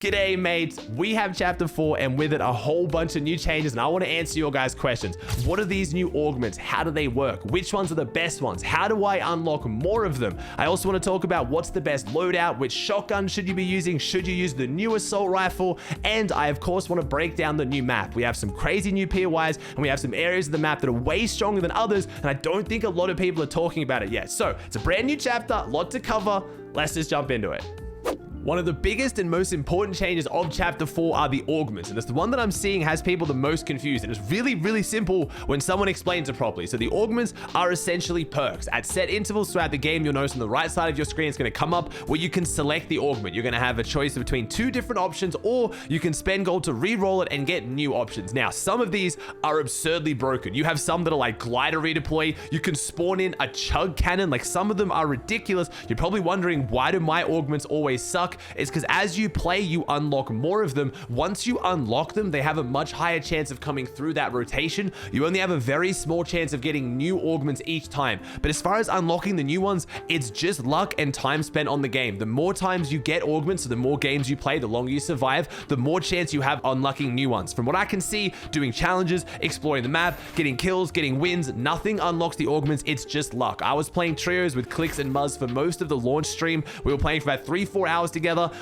G'day mates, we have chapter 4 and with it a whole bunch of new changes, and I want to answer your guys' questions. What are these new augments? How do they work? Which ones are the best ones? How do I unlock more of them? I also want to talk about what's the best loadout, which shotgun should you be using, should you use the new assault rifle, and I of course want to break down the new map. We have some crazy new POIs and we have some areas of the map that are way stronger than others, and I don't think a lot of people are talking about it yet. So it's a brand new chapter, a lot to cover. Let's just jump into it. One of the biggest and most important changes of chapter 4 are the augments, and it's the one that I'm seeing has people the most confused, and it's really simple when someone explains it properly. So the augments are essentially perks. At set intervals throughout the game, you'll notice on the right side of your screen it's going to come up where you can select the augment. You're going to have a choice between two different options, or you can spend gold to re-roll it and get new options. Now, some of these are absurdly broken. You have some that are like glider redeploy. You can spawn in a chug cannon. Like, some of them are ridiculous. You're probably wondering, why do my augments always suck? It's because as you play, you unlock more of them. Once you unlock them, they have a much higher chance of coming through that rotation. You only have a very small chance of getting new augments each time. But as far as unlocking the new ones, it's just luck and time spent on the game. The more times you get augments, so the more games you play, the longer you survive, the more chance you have unlocking new ones. From what I can see, doing challenges, exploring the map, getting kills, getting wins, nothing unlocks the augments. It's just luck. I was playing trios with Clicks and Muzz for most of the launch stream. We were playing for about 3-4 hours together.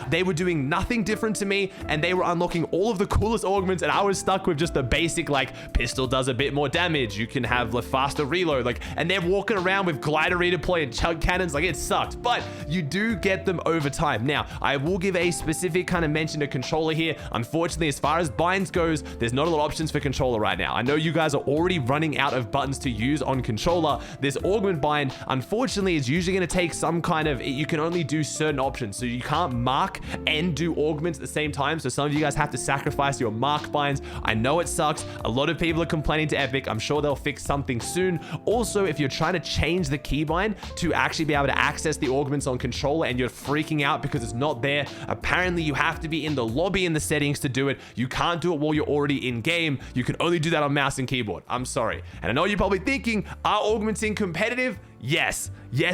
They were doing nothing different to me, and they were unlocking all of the coolest augments, and I was stuck with just the basic, like, pistol does a bit more damage, you can have a faster reload, like, and they're walking around with glider redeploy and chug cannons. Like, it sucked, but you do get them over time. Now, I will give a specific kind of mention to controller here. Unfortunately, as far as binds goes, there's not a lot of options for controller right now. I know you guys are already running out of buttons to use on controller. This augment bind, unfortunately, is usually going to take some kind of, you can only do certain options, so you can't mark and do augments at the same time. So some of you guys have to sacrifice your mark binds. I know it sucks. A lot of people are complaining to Epic. I'm sure they'll fix something soon. Also, if you're trying to change the keybind to actually be able to access the augments on controller and you're freaking out because it's not there, apparently you have to be in the lobby in the settings to do it. You can't do it while you're already in game. You can only do that on mouse and keyboard. I'm sorry. And I know you're probably thinking, are augments in competitive? Yes,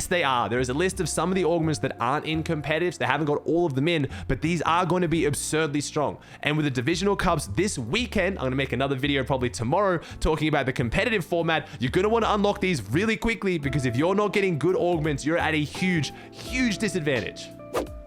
they are. There is a list of some of the augments that aren't in competitive. They haven't got all of them in, but these are going to be absurdly strong. And with the divisional cups this weekend, I'm going to make another video probably tomorrow talking about the competitive format. You're going to want to unlock these really quickly, because if you're not getting good augments, you're at a huge disadvantage.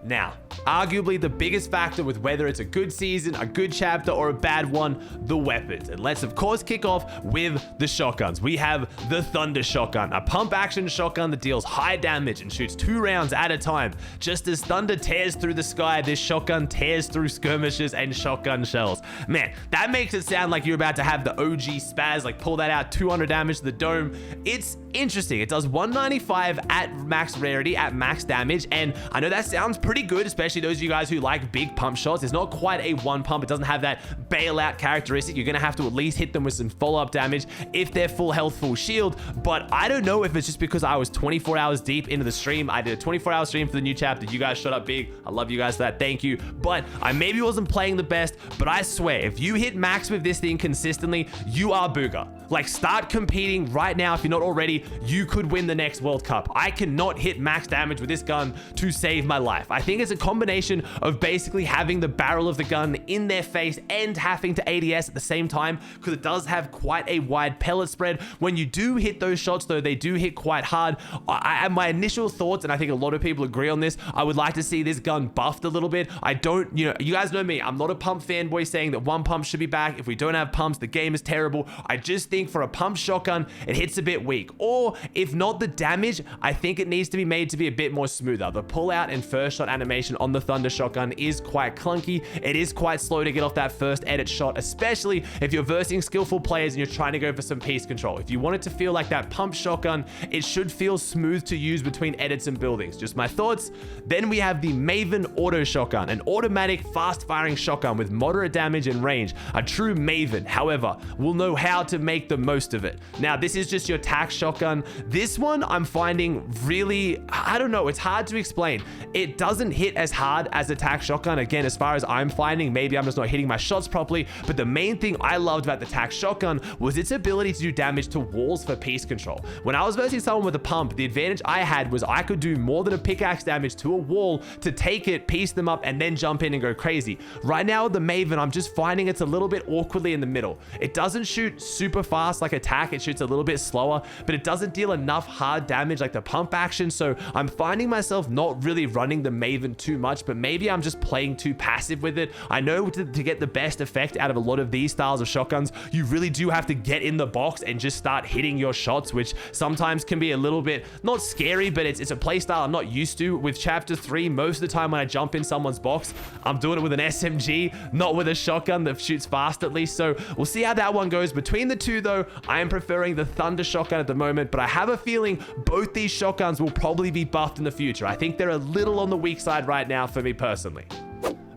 Now, arguably the biggest factor with whether it's a good season, a good chapter, or a bad one, the weapons. And let's of course kick off with the shotguns. We have the Thunder Shotgun, a pump action shotgun that deals high damage and shoots 2 rounds at a time. Just as thunder tears through the sky, this shotgun tears through skirmishes and shotgun shells. Man, that makes it sound like you're about to have the OG spaz, like pull that out, 200 damage to the dome. It's interesting. It does 195 at max rarity, at max damage, and I know that sounds pretty good, especially those of you guys who like big pump shots. It's not quite a one pump. It doesn't have that bailout characteristic. You're gonna have to at least hit them with some follow-up damage if they're full health, full shield. But I don't know if it's just because I was 24 hours deep into the stream. I did a 24-hour stream for the new chapter. You guys shot up big. I love you guys for that. Thank you. But I maybe wasn't playing the best, but I swear, if you hit max with this thing consistently, you are booger. Like, start competing right now. If you're not already, you could win the next World Cup. I cannot hit max damage with this gun to save my life. I think it's a combination of basically having the barrel of the gun in their face and having to ADS at the same time, because it does have quite a wide pellet spread. When you do hit those shots, though, they do hit quite hard. My initial thoughts, and I think a lot of people agree on this, I would like to see this gun buffed a little bit. I don't, you guys know me. I'm not a pump fanboy saying that one pump should be back. If we don't have pumps, the game is terrible. I just think for a pump shotgun, it hits a bit weak. Or if not the damage, I think it needs to be made to be a bit more smoother. The pull out and first shot animation on the Thunder Shotgun is quite clunky. It is quite slow to get off that first edit shot, especially if you're versing skillful players and you're trying to go for some piece control. If you want it to feel like that pump shotgun, it should feel smooth to use between edits and buildings. Just my thoughts. Then we have the Maven Auto Shotgun, an automatic fast-firing shotgun with moderate damage and range. A true Maven, however, will know how to make the most of it. Now, this is just your tac shotgun. This one I'm finding really, I don't know, it's hard to explain. It doesn't doesn't hit as hard as the tac shotgun. Again, as far as I'm finding, maybe I'm just not hitting my shots properly, but the main thing I loved about the tac shotgun was its ability to do damage to walls for piece control. When I was versing someone with a pump, the advantage I had was I could do more than a pickaxe damage to a wall to take it, piece them up, and then jump in and go crazy. Right now with the Maven, I'm just finding it's a little bit awkwardly in the middle. It doesn't shoot super fast like a tac, it shoots a little bit slower, but it doesn't deal enough hard damage like the pump action, so I'm finding myself not really running the Maven too much, but maybe I'm just playing too passive with it. I know to get the best effect out of a lot of these styles of shotguns, you really do have to get in the box and just start hitting your shots, which sometimes can be a little bit, not scary, but it's a play style I'm not used to. With chapter 3, most of the time when I jump in someone's box, I'm doing it with an SMG, not with a shotgun that shoots fast at least, so we'll see how that one goes. Between the two though, I am preferring the Thunder shotgun at the moment, but I have a feeling both these shotguns will probably be buffed in the future. I think they're a little on the weak side right now for me personally.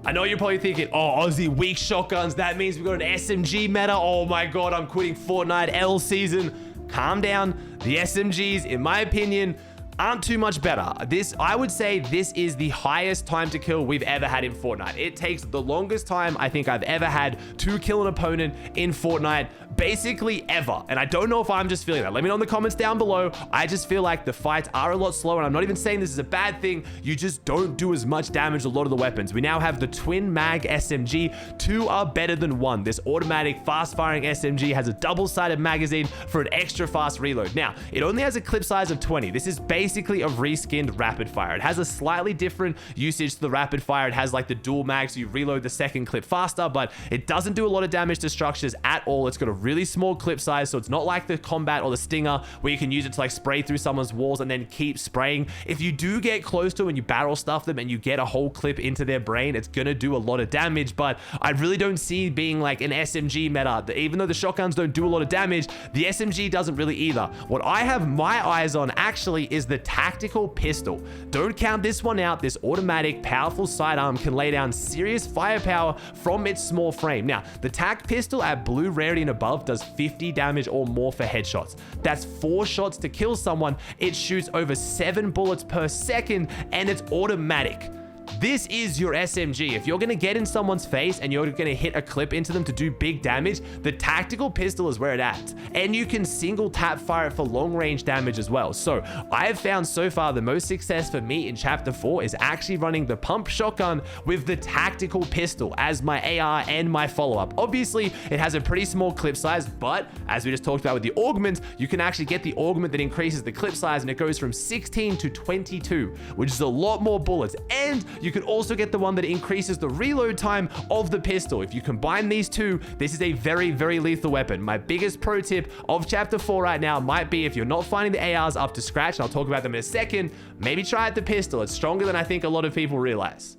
I know you're probably thinking, oh, Aussie, weak shotguns, that means we got an SMG meta. Oh my god, I'm quitting Fortnite L season. Calm down. The SMGs, in my opinion, aren't too much better. I would say this is the highest time to kill we've ever had in Fortnite. It takes the longest time I think I've ever had to kill an opponent in Fortnite, basically ever. And I don't know if I'm just feeling that. Let me know in the comments down below. I just feel like the fights are a lot slower, and I'm not even saying this is a bad thing. You just don't do as much damage to a lot of the weapons. We now have the twin mag SMG. 2 are better than 1. This automatic fast firing SMG has a double-sided magazine for an extra fast reload. Now, it only has a clip size of 20. This is basically a reskinned rapid fire. It has a slightly different usage to the rapid fire. It has like the dual mag, so you reload the second clip faster, but it doesn't do a lot of damage to structures at all. It's got a really small clip size, so it's not like the combat or the stinger where you can use it to like spray through someone's walls and then keep spraying. If you do get close to them and you barrel stuff them and you get a whole clip into their brain, it's gonna do a lot of damage, but I really don't see being like an SMG meta. Even though the shotguns don't do a lot of damage, the SMG doesn't really either. What I have my eyes on actually is the tactical pistol. Don't count this one out. This automatic powerful sidearm can lay down serious firepower from its small frame. Now, the tac pistol at blue rarity and above does 50 damage or more for headshots. That's 4 shots to kill someone. It shoots over 7 bullets per second, and it's automatic. This is your SMG. If you're going to get in someone's face and you're going to hit a clip into them to do big damage, the tactical pistol is where it's at. And you can single tap fire it for long range damage as well. So I have found so far the most success for me in chapter 4 is actually running the pump shotgun with the tactical pistol as my AR and my follow-up. Obviously, it has a pretty small clip size, but as we just talked about with the augment, you can actually get the augment that increases the clip size, and it goes from 16 to 22, which is a lot more bullets. And you can also get the one that increases the reload time of the pistol. If you combine these two, this is a very, very lethal weapon. My biggest pro tip of chapter 4 right now might be, if you're not finding the ARs up to scratch, and I'll talk about them in a second, maybe try out the pistol. It's stronger than I think a lot of people realize.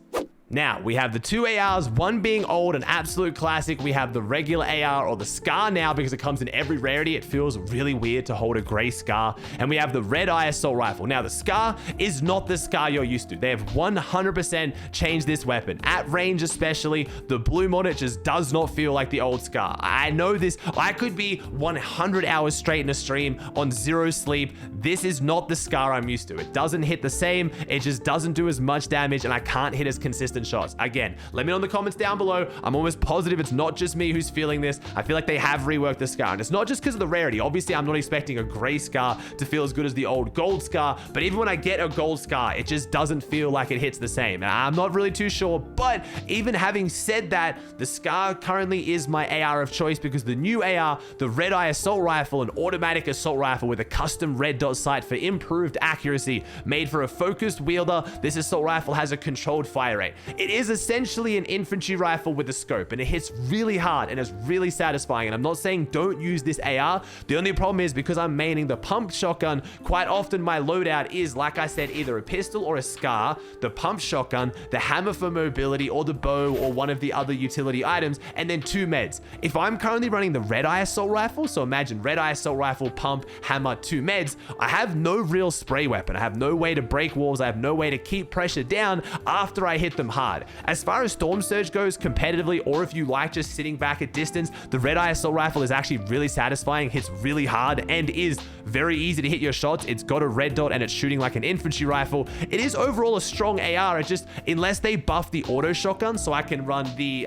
Now, we have the 2 ARs, one being old, an absolute classic. We have the regular AR or the SCAR now because it comes in every rarity. It feels really weird to hold a gray SCAR. And we have the red eye assault rifle. Now, the SCAR is not the SCAR you're used to. They have 100% changed this weapon. At range especially, the bloom on it just does not feel like the old SCAR. I know this. I could be 100 hours straight in a stream on 0 sleep. This is not the SCAR I'm used to. It doesn't hit the same. It just doesn't do as much damage, and I can't hit as consistent shots. Again, let me know in the comments down below. I'm almost positive it's not just me who's feeling this. I feel like they have reworked the SCAR, and it's not just because of the rarity. Obviously, I'm not expecting a gray SCAR to feel as good as the old gold SCAR, but even when I get a gold SCAR, it just doesn't feel like it hits the same. And I'm not really too sure, but even having said that, the SCAR currently is my AR of choice because the new AR, the red eye assault rifle, an automatic assault rifle with a custom red dot sight for improved accuracy, made for a focused wielder. This assault rifle has a controlled fire rate. It is essentially an infantry rifle with a scope, and it hits really hard and is really satisfying. And I'm not saying don't use this AR. The only problem is because I'm maining the pump shotgun, quite often my loadout is, like I said, either a pistol or a SCAR, the pump shotgun, the hammer for mobility, or the bow, or one of the other utility items, and then 2 meds. If I'm currently running the red eye assault rifle, so imagine red eye assault rifle, pump, hammer, 2 meds, I have no real spray weapon. I have no way to break walls. I have no way to keep pressure down after I hit them hard. hard. As far as Storm Surge goes competitively, or if you like just sitting back at distance, the red eye assault rifle is actually really satisfying, hits really hard, and is very easy to hit your shots. It's got a red dot and it's shooting like an infantry rifle. It is overall a strong AR. It just, unless they buff the auto shotgun so I can run the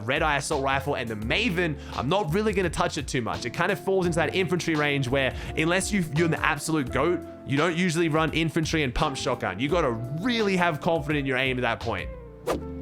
red eye assault rifle and the Maven, I'm not really going to touch it too much. It kind of falls into that infantry range where unless you're in the absolute GOAT, you don't usually run infantry and pump shotgun. You got to really have confidence in your aim at that point.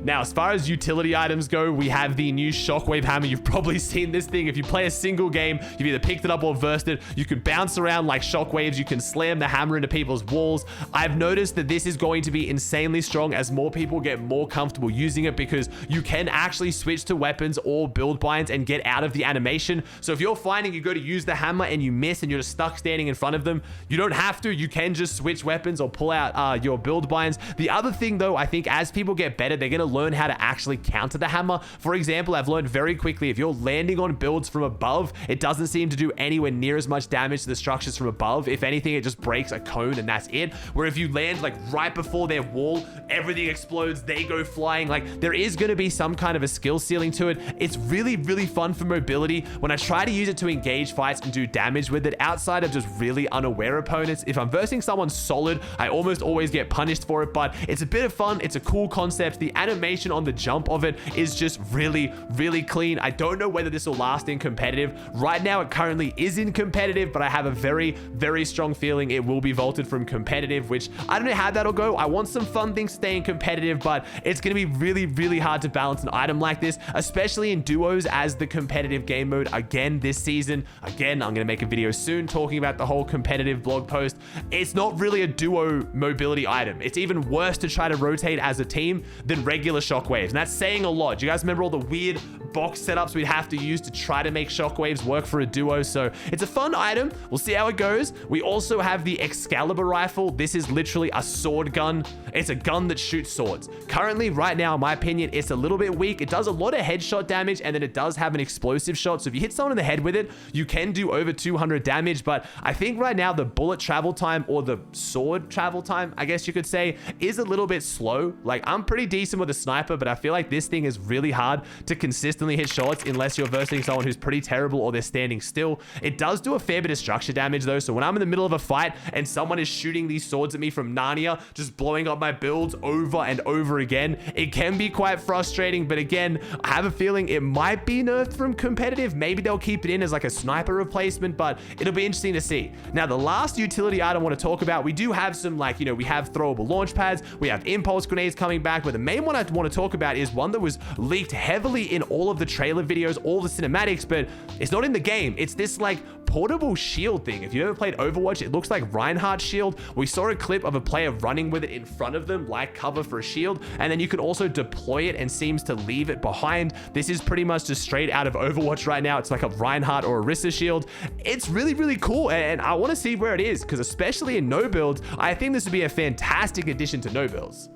Now, as far as utility items go, we have the new Shockwave Hammer. You've probably seen this thing. If you play a single game, you've either picked it up or versed it. You can bounce around like shockwaves. You can slam the hammer into people's walls. I've noticed that this is going to be insanely strong as more people get more comfortable using it, because you can actually switch to weapons or build binds and get out of the animation. So if you're finding you go to use the hammer and you miss and you're just stuck standing in front of them, you don't have to. You can just switch weapons or pull out your build binds. The other thing though, I think as people get better, they're going to learn how to actually counter the hammer. For example, I've learned very quickly, if you're landing on builds from above, it doesn't seem to do anywhere near as much damage to the structures from above. If anything, it just breaks a cone and that's it. Where if you land like right before their wall, everything explodes, they go flying. Like, there is going to be some kind of a skill ceiling to it. It's really, really fun for mobility. When I try to use it to engage fights and do damage with it, outside of just really unaware opponents, if I'm versing someone solid, I almost always get punished for it, but it's a bit of fun. It's a cool concept. The animation on the jump of it is just really, really clean. I don't know whether this will last in competitive. Right now, it currently is in competitive, but I have a very, very strong feeling it will be vaulted from competitive, which I don't know how that'll go. I want some fun things staying competitive, but it's going to be really, really hard to balance an item like this, especially in duos as the competitive game mode again this season. Again, I'm going to make a video soon talking about the whole competitive blog post. It's not really a duo mobility item. It's even worse to try to rotate as a team than regular shockwaves. And that's saying a lot. Do you guys remember all the weird box setups we'd have to use to try to make shockwaves work for a duo? So it's a fun item. We'll see how it goes. We also have the Excalibur rifle. This is literally a sword gun. It's a gun that shoots swords. Currently, right now, in my opinion, it's a little bit weak. It does a lot of headshot damage, and then it does have an explosive shot. So if you hit someone in the head with it, you can do over 200 damage. But I think right now the bullet travel time, or the sword travel time, I guess you could say, is a little bit slow. Like, I'm pretty decent with a sniper, but I feel like this thing is really hard to consistently hit shots unless you're versing someone who's pretty terrible or they're standing still. It does do a fair bit of structure damage though. So when I'm in the middle of a fight and someone is shooting these swords at me from Narnia, just blowing up my builds over and over again, it can be quite frustrating. But again, I have a feeling it might be nerfed from competitive. Maybe they'll keep it in as like a sniper replacement, but it'll be interesting to see. Now, the last utility item I want to talk about, we do have some, like, you know, we have throwable launch pads, we have impulse grenades coming back, but the main one I want to talk about is one that was leaked heavily in all of the trailer videos, all the cinematics, but it's not in the game. It's this like portable shield thing. If you ever played Overwatch, it looks like Reinhardt's shield. We saw a clip of a player running with it in front of them like cover for a shield, and then you can also deploy it and seems to leave it behind. This is pretty much just straight out of Overwatch right now. It's like a Reinhardt or a Orisa shield. It's really, really cool, and I want to see where it is, because especially in no builds, I think this would be a fantastic addition to no builds.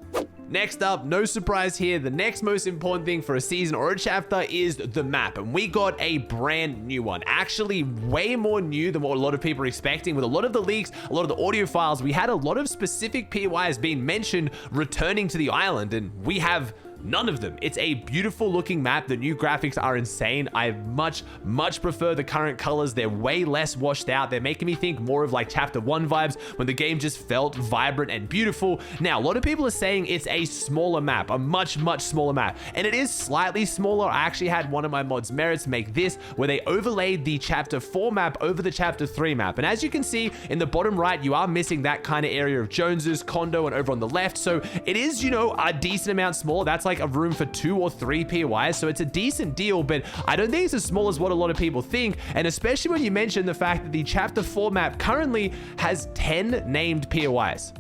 Next up, no surprise here, the next most important thing for a season or a chapter is the map, and we got a brand new one. Actually, way more new than what a lot of people are expecting. With a lot of the leaks, a lot of the audio files, we had a lot of specific POIs being mentioned returning to the island, and we have none of them. It's a beautiful looking map. The new graphics are insane. I much prefer the current colors. They're way less washed out. They're making me think more of like chapter 1 vibes when the game just felt vibrant and beautiful. Now, a lot of people are saying it's a smaller map, a much smaller map, and it is slightly smaller. I actually had one of my mods Merits make this, where they overlaid the chapter 4 map over the chapter 3 map, and as you can see in the bottom right, you are missing that kind of area of Jones's, Condo, and over on the left. So it is, you know, a decent amount smaller. That's like a room for 2 or 3 POIs, so it's a decent deal, but I don't think it's as small as what a lot of people think, and especially when you mention the fact that the chapter 4 map currently has 10 named POIs.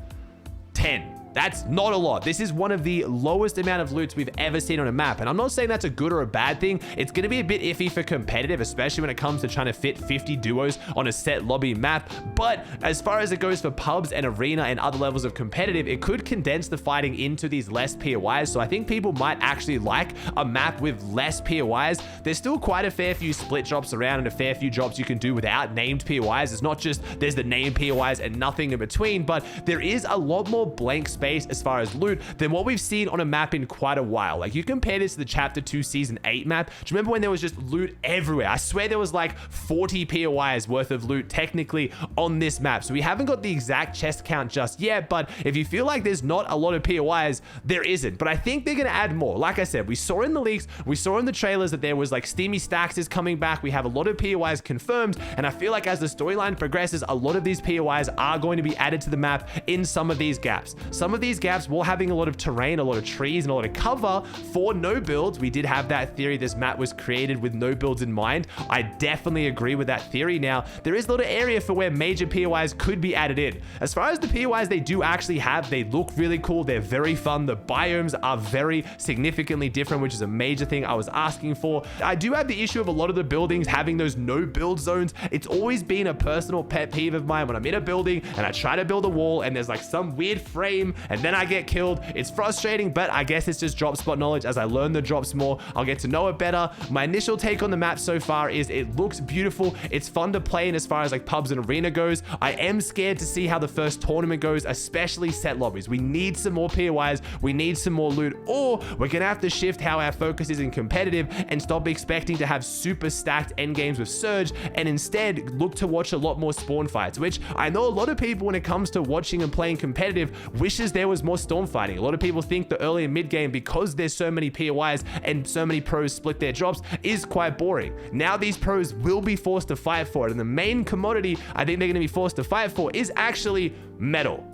10. That's not a lot. This is one of the lowest amount of loots we've ever seen on a map. And I'm not saying that's a good or a bad thing. It's going to be a bit iffy for competitive, especially when it comes to trying to fit 50 duos on a set lobby map. But as far as it goes for pubs and arena and other levels of competitive, it could condense the fighting into these less POIs. So I think people might actually like a map with less POIs. There's still quite a fair few split drops around and a fair few drops you can do without named POIs. It's not just there's the named POIs and nothing in between, but there is a lot more blank space space as far as loot than what we've seen on a map in quite a while. Like, you compare this to the Chapter 2 Season 8 map. Do you remember when there was just loot everywhere? I swear there was like 40 POIs worth of loot technically on this map. So we haven't got the exact chest count just yet, but if you feel like there's not a lot of POIs, there isn't. But I think they're going to add more. Like I said, we saw in the leaks, we saw in the trailers that there was like Steamy Stacks is coming back. We have a lot of POIs confirmed, and I feel like as the storyline progresses, a lot of these POIs are going to be added to the map in some of these gaps. Some of these gaps will having a lot of terrain, a lot of trees, and a lot of cover for no builds. We did have that theory this map was created with no builds in mind. I definitely agree with that theory. Now, there is a lot of area for where major POIs could be added in. As far as the POIs they do actually have, they look really cool. They're very fun. The biomes are very significantly different, which is a major thing I was asking for. I do have the issue of a lot of the buildings having those no build zones. It's always been a personal pet peeve of mine when I'm in a building and I try to build a wall and there's like some weird frame and then I get killed. It's frustrating, but I guess it's just drop spot knowledge. As I learn the drops more, I'll get to know it better. My initial take on the map so far is it looks beautiful. It's fun to play in as far as like pubs and arena goes. I am scared to see how the first tournament goes, especially set lobbies. We need some more POIs. We need some more loot, or we're going to have to shift how our focus is in competitive and stop expecting to have super stacked end games with Surge and instead look to watch a lot more spawn fights, which I know a lot of people when it comes to watching and playing competitive wishes there was more storm fighting. A lot of people think the early and mid game, because there's so many POIs and so many pros split their drops, is quite boring. Now these pros will be forced to fight for it, and the main commodity I think they're going to be forced to fight for is actually metal.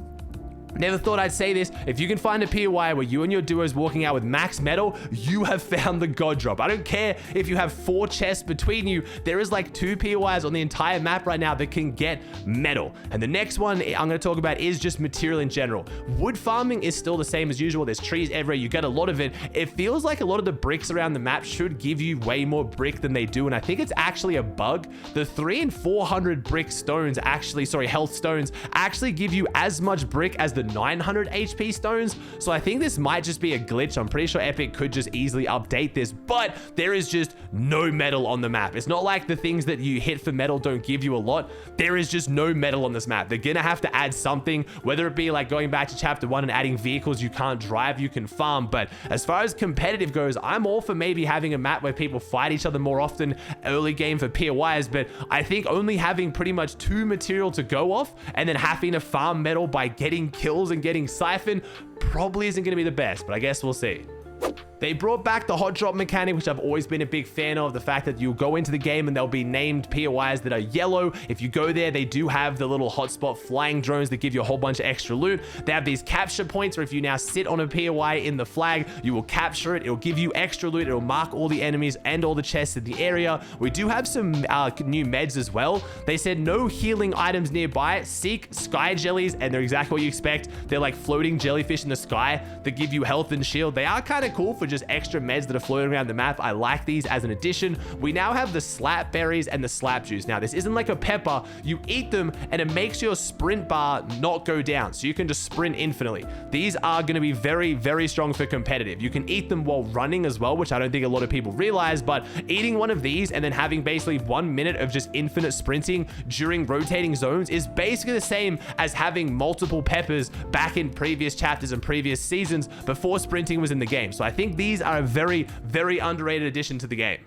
Never thought I'd say this. If you can find a POI where you and your duo is walking out with max metal, you have found the god drop. I don't care if you have 4 chests between you. There is like 2 POIs on the entire map right now that can get metal. And the next one I'm going to talk about is just material in general. Wood farming is still the same as usual. There's trees everywhere. You get a lot of it. It feels like a lot of the bricks around the map should give you way more brick than they do. And I think it's actually a bug. The 300 and 400 brick stones health stones actually give you as much brick as the 900 HP stones. So I think this might just be a glitch. I'm pretty sure Epic could just easily update this, but there is just no metal on the map. It's not like the things that you hit for metal don't give you a lot. There is just no metal on this map. They're gonna have to add something, whether it be like going back to Chapter 1 and adding vehicles you can't drive, you can farm. But as far as competitive goes, I'm all for maybe having a map where people fight each other more often early game for POIs, but I think only having pretty much 2 material to go off and then having to farm metal by getting kills and getting siphon probably isn't going to be the best, but I guess we'll see. They brought back the hot drop mechanic, which I've always been a big fan of. The fact that you'll go into the game and there'll be named POIs that are yellow. If you go there, they do have the little hotspot flying drones that give you a whole bunch of extra loot. They have these capture points where if you now sit on a POI in the flag, you will capture it. It'll give you extra loot. It'll mark all the enemies and all the chests in the area. We do have some new meds as well. They said no healing items nearby. Seek sky jellies, and they're exactly what you expect. They're like floating jellyfish in the sky that give you health and shield. They are kind of cool for just extra meds that are floating around the map. I like these as an addition. We now have the slap berries and the slap juice. Now, this isn't like a pepper. You eat them and it makes your sprint bar not go down, so you can just sprint infinitely. These are going to be very, very strong for competitive. You can eat them while running as well, which I don't think a lot of people realize, but eating one of these and then having basically 1 minute of just infinite sprinting during rotating zones is basically the same as having multiple peppers back in previous chapters and previous seasons before sprinting was in the game. So I think these are a very, very underrated addition to the game.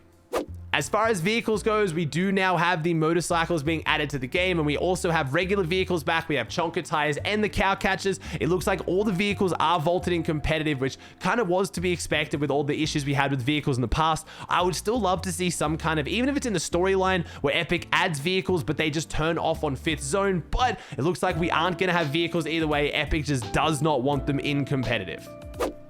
As far as vehicles goes, we do now have the motorcycles being added to the game, and we also have regular vehicles back. We have chonker tires and the cow catchers. It looks like all the vehicles are vaulted in competitive, which kind of was to be expected with all the issues we had with vehicles in the past. I would still love to see some kind of, even if it's in the storyline where Epic adds vehicles, but they just turn off on 5th zone. But it looks like we aren't going to have vehicles either way. Epic just does not want them in competitive.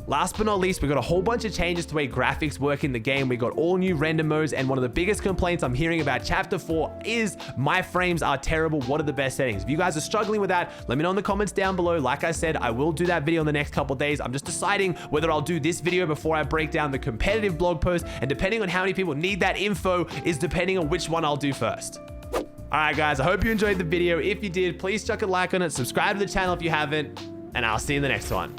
Last but not least, we got a whole bunch of changes to the way graphics work in the game. We got all new render modes, and one of the biggest complaints I'm hearing about Chapter 4 is my frames are terrible. What are the best settings? If you guys are struggling with that, let me know in the comments down below. Like I said, I will do that video in the next couple days. I'm just deciding whether I'll do this video before I break down the competitive blog post, and depending on how many people need that info is depending on which one I'll do first. All right, guys, I hope you enjoyed the video. If you did, please chuck a like on it, subscribe to the channel if you haven't, and I'll see you in the next one.